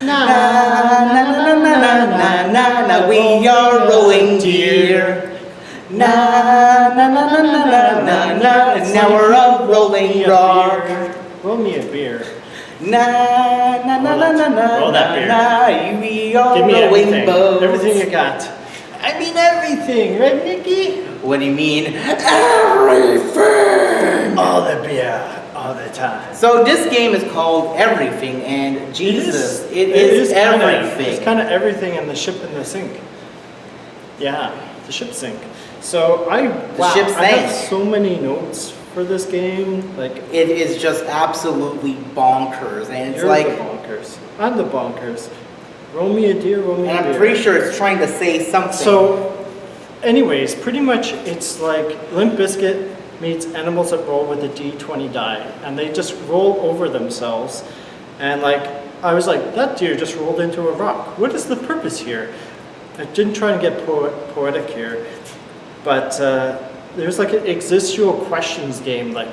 Na na na na na na na na, we are rolling deer. Na na na na na na na na, and now we're a rolling rock. Roll me a beer. Na na na na na na Roll that beer. na, we are Give me rolling everything. boats. Everything you got. I mean everything, right, Nikki? What do you mean? Everything! All the beer, all the time. So this game is called Everything, and Jesus, it is everything. It's kind of everything in the ship in the sink. Yeah, the ship sink. So I ship I have sank. so many notes for this game. Like It is just absolutely bonkers, and it's you're like, the bonkers. I'm the bonkers. Roll me a deer, roll me a and beer. I'm pretty sure it's trying to say something. So, anyways, pretty much it's like Limp Bizkit meets Animals That Roll with a D20 die, and they just roll over themselves. And like, I was like, that deer just rolled into a rock. What is the purpose here? I didn't try and get poetic here, but there's like an existential questions game, like,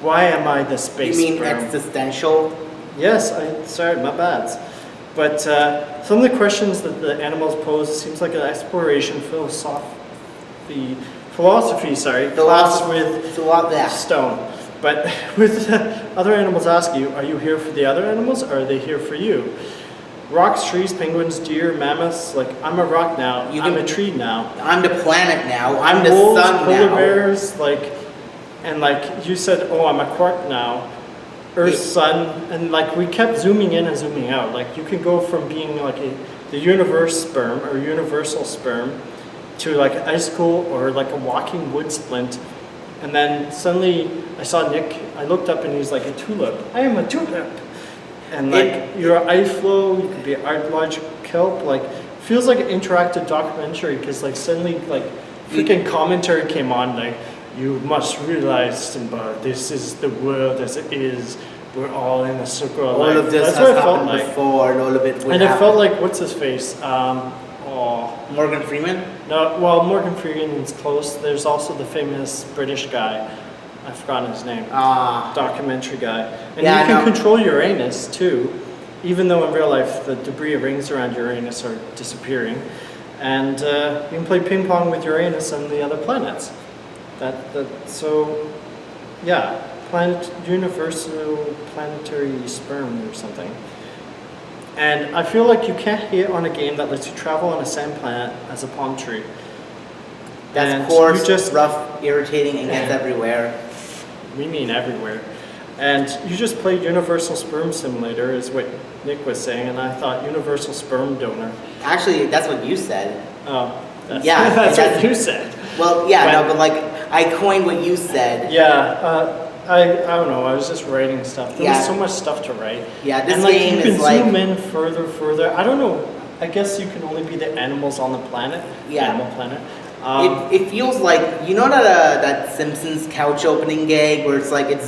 why am I the you space mean sperm? existential? Yes, sorry, my bad. But some of the questions that the animals pose seems like an exploration philosophy, class with Yeah. stone. But with other animals ask you, are you here for the other animals or are they here for you? Rocks, trees, penguins, deer, mammoths, like I'm a rock now, I'm a tree now. I'm the planet now. I'm the Wolves, sun polar now. bears, like, and like you said, oh, I'm a quark now. Earth, sun, and like we kept zooming in and zooming out. Like you can go from being like the universe sperm or universal sperm to like an icicle or like a walking wood splint. And then suddenly I saw Nick, I looked up and he's like a tulip. I am a tulip. And like you're an ice flow, you could be an art lodge kelp, like feels like an interactive documentary because like suddenly like freaking commentary came on like, you must realize, Simba, this is the world as it is. We're all in a circle of life. All of this That's has what it felt happened like. before, and all of it will And it happen. felt like, what's his face? Morgan Freeman? No, well, Morgan Freeman's close. There's also the famous British guy. I've forgotten his name. Documentary guy. And Yeah, you can I know. control Uranus too, even though in real life the debris rings around Uranus are disappearing. And you can play ping pong with Uranus and the other planets. So, yeah, universal planetary sperm or something. And I feel like you can't hit on a game that lets you travel on a sand planet as a palm tree. That's And coarse, you just- rough, irritating, and gets everywhere. We mean everywhere. And you just played Universal Sperm Simulator, is what Nick was saying, and I thought Universal Sperm Donor. Actually, that's what you said. Oh, that's, Yeah, that's that's- what you said. Well, yeah, When- no, but like, I coined what you said. Yeah, I don't know. I was just writing stuff. There Yeah. was so much stuff to write. Yeah, this and like game you can is like- zoom in further. I don't know. I guess you can only be the animals on the planet. Yeah. Animal Planet. It feels like, you know that Simpsons couch opening gag where it's like it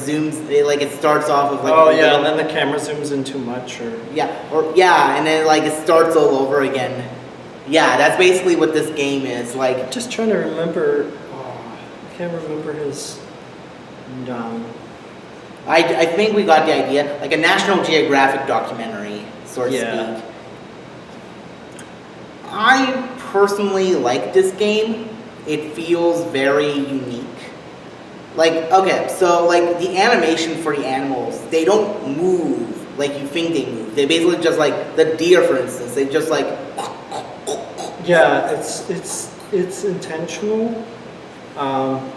starts off with like Oh a yeah, little- and then the camera zooms in too much, or and then like it starts all over again. Yeah, that's basically what this game is like. just trying to remember. Oh, I can't remember his. I think we got the idea, like a National Geographic documentary, so to Yeah. speak. I personally like this game. It feels very unique. Like, okay, so like the animation for the animals, they don't move like you think they move. They basically just like the deer, for instance. They just like. Yeah, it's intentional. And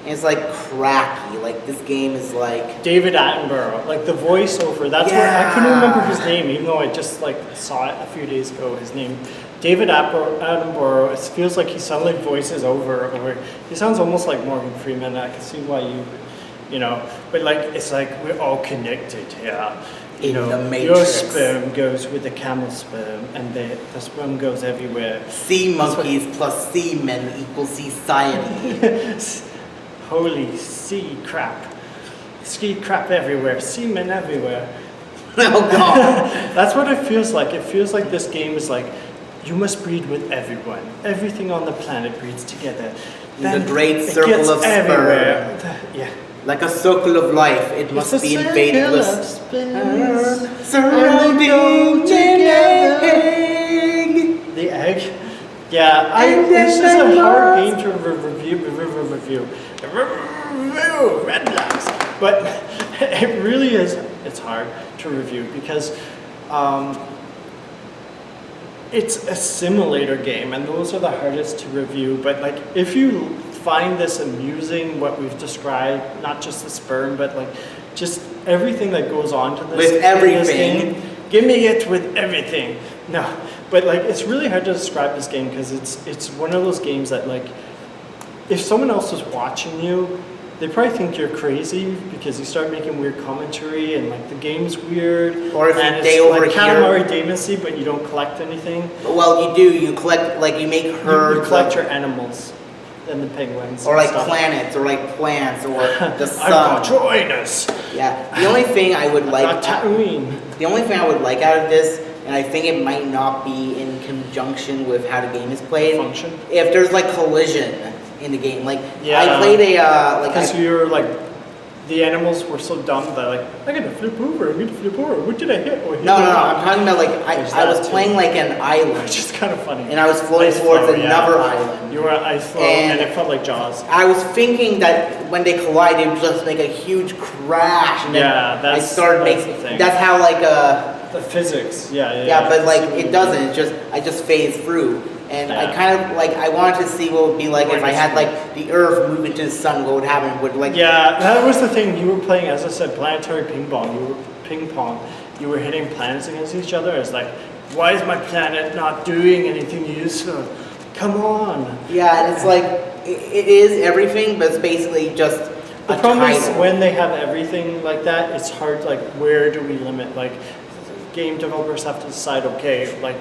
it's like cracky. Like this game is like. David Attenborough, like the voiceover. That's what I couldn't remember his name, even though I just like saw it a few days ago. His name, David Attenborough. It feels like he suddenly voices over. He sounds almost like Morgan Freeman. I can see why you know. But like it's like we're all connected. Yeah. You In know, the your Matrix. sperm goes with the camel sperm, and the sperm goes everywhere. Sea monkeys plus seamen equals society. Holy sea crap. Ski crap everywhere, semen everywhere. Oh god. That's what it feels like. It feels like this game is like, you must breed with everyone. Everything on the planet breeds together. The great circle gets of everywhere. sperm. Yeah. Like a circle of life, it must be invaded with surrounding the egg. Yeah, this is a hard game to review. Red blocks, but it really is. It's hard to review because it's a simulator game, and those are the hardest to review. But like, if you find this amusing, what we've described, not just the sperm, but like just everything that goes on to this. With everything. Give me it with everything. No, but like it's really hard to describe this game because it's one of those games that like if someone else is watching you, they probably think you're crazy because you start making weird commentary and like the game's weird. Or if and they it's overhear. like Katamari Damacy, but you don't collect anything. Well, you do. You collect, like, you make herds. You collect your animals and the penguins. Or like stuff. planets, or like plants, or the sun. I've got your anus. Yeah. The only thing I would like. Got Tatooine. The only thing I would like out of this, and I think it might not be in conjunction with how the game is played. Function. If there's like collision in the game, like Yeah. I played a Because you're like, the animals were so dumb that like, I gotta flip over, what did I hit? Oh, I hit No, the rock. I'm talking about like I was too. playing like an island, Which is kind of funny. and I was floating Ice towards flow, another yeah. island. You were on ice flow, and it felt like Jaws. I was thinking that when they collide, they would just make a huge crash, and then Yeah, I started that's making. the thing. That's how like The physics, yeah. yeah, but like it doesn't. It just I just phase through, and I Yeah. kind of like I wanted to see what it would be like if I had like the Earth move into the sun. What would happen? Would like Yeah, that was the thing. You were playing, as I said, planetary ping pong. You were hitting planets against each other. It's like, why is my planet not doing anything useful? Come on. Yeah, and it's like it is everything, but it's basically just The a problem is title. when they have everything like that, it's hard. Like, where do we limit? Like, game developers have to decide. Okay, like,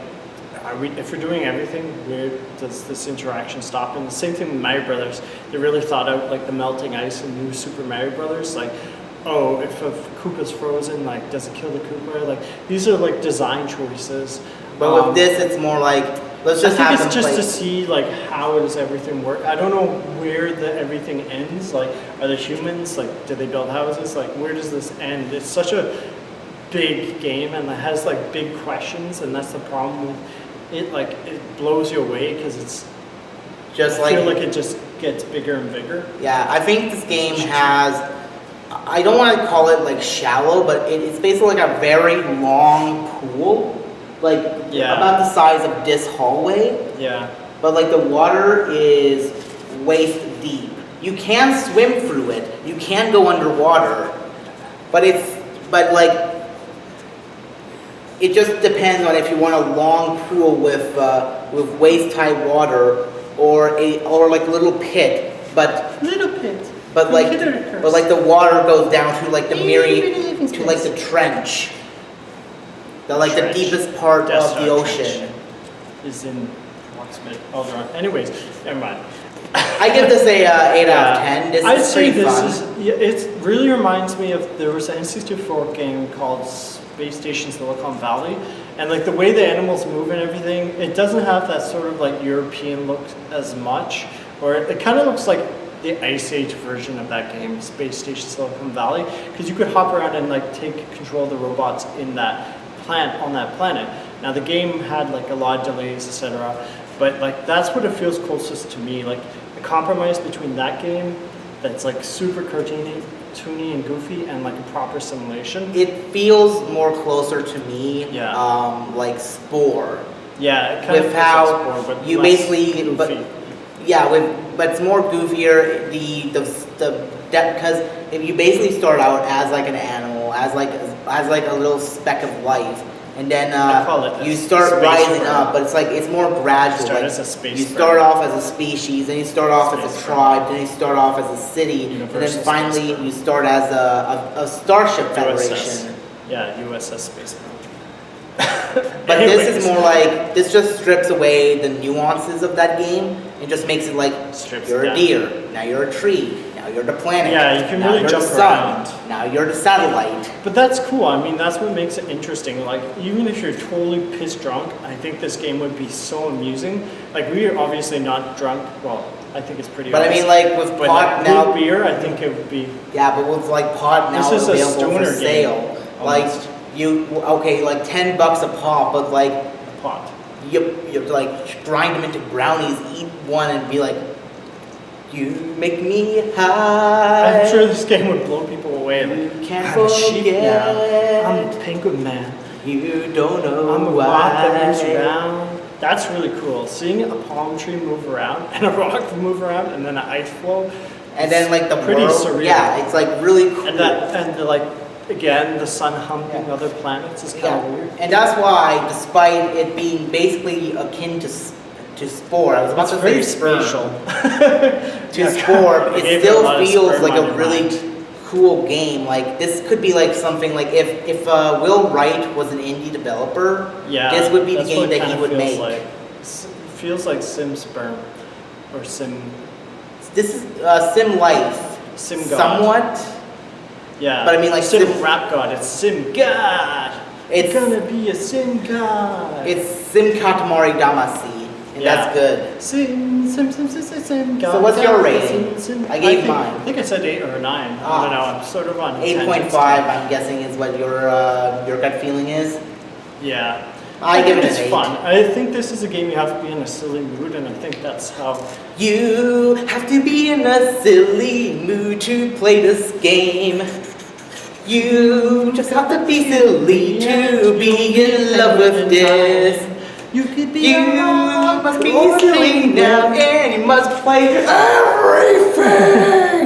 if we're doing everything, where does this interaction stop? And the same thing with Mario Brothers. They really thought out like the melting ice in New Super Mario Brothers. Like, oh, if a Koopa's frozen, like, does it kill the Koopa? Like, these are like design choices. But with this, it's more like let's just I have think them it's just play. to see like how does everything work. I don't know where the everything ends. Like, are the humans like, do they build houses? Like, where does this end? It's such a big game and it has like big questions, and that's the problem with it. Like, it blows you away because it's Just I feel like like it just gets bigger and bigger. yeah, I think this game has. I don't want to call it like shallow, but it's basically like a very long pool, like Yeah. about the size of this hallway. Yeah. But like the water is waist deep. You can swim through it. You can go underwater, but like it just depends on if you want a long pool with waist high water or like a little pit, but Little pit. but like the water goes down to like the to like the trench. The like Trench. the deepest part Death of Star the ocean. Trench is in proximate. Oh, there are. Anyways, never mind. I give this a 8 out of 10. This I'd is say pretty this fun. is. Yeah, it really reminds me of there was an N64 game called Space Station Silicon Valley, and like the way the animals move and everything, it doesn't have that sort of like European look as much, or it kind of looks like the Ice Age version of that game, Space Station Silicon Valley, because you could hop around and like take control of the robots in that on that planet. Now the game had like a lot of delays, etc., but like that's what it feels closest to me, like a compromise between that game that's like super cartoony and goofy and like a proper simulation. It feels more closer to me, Yeah. like Spore. Yeah, it kind With of feels how like Spore, but you less basically, goofy. but it's more goofier. Because if you basically start out as like an animal, as like a little speck of life, and then I call it you a start space rising worm. up, but it's like it's more gradual. Start like, as a space you worm. start off as a species, then you start off as a Space tribe, then you start off as a city, and Universal then finally space worm. you start as a starship USS. federation. Yeah, USS Space Worm. But this is more like, this just strips away the nuances of that game and just makes it like, Strips you're it a down. deer, now you're a tree, now you're the planet. Yeah, you can now really you're jump the sun, around. now you're the satellite. But that's cool. I mean, that's what makes it interesting. Like, even if you're totally pissed drunk, I think this game would be so amusing. Like, we are obviously not drunk. Well, I think it's pretty But I awesome. mean, like with But pot like now, root beer, I think it would be yeah, but with like pot now This is a available for stoner game, sale, like almost. okay, like $10 a pop, but like a pot. you like grind them into brownies, eat one, and be like, you make me high. I'm sure this game would blow people away. Like, You can't I'm a sheep now. forget. I'm a penguin man. You don't know I'm a why. rock that moves around. That's really cool. Seeing a palm tree move around and a rock move around and then an ice flow. And then like the pretty world, surreal. yeah, it's like really cool. And like again, the sun humping Yeah. other planets is kind Yeah, of weird. and that's why, despite it being basically akin to Spore, I was about It's to very say Sperm, spatial. to Spore, I it gave you a still lot of feels sperm like on a your really mind. cool game. Like this could be like something like if Will Wright was an indie developer, Yeah, this would be the that's game what it that he kinda would feels make. Like. Feels like Sim Sperm or Sim This is Sim Life, Sim God. somewhat. Yeah, But I mean, like, Sim Sim- Rap God. It's Sim God. It's- gonna be a Sim God. It's Sim Katamari Damacy, and Yeah. that's good. Sim God. So what's your God, rating? I gave think, mine. I think I said 8 or 9. Ah. I don't know. I'm sort of on 8.5, tangents. I'm guessing, is what your gut feeling is. Yeah. I give think it it's an 8. fun. I think this is a game you have to be in a silly mood, and I think that's how. You have to be in a silly mood to play this game. You just have to be silly to be in love with this. You could be. You must be silly now and you must play everything.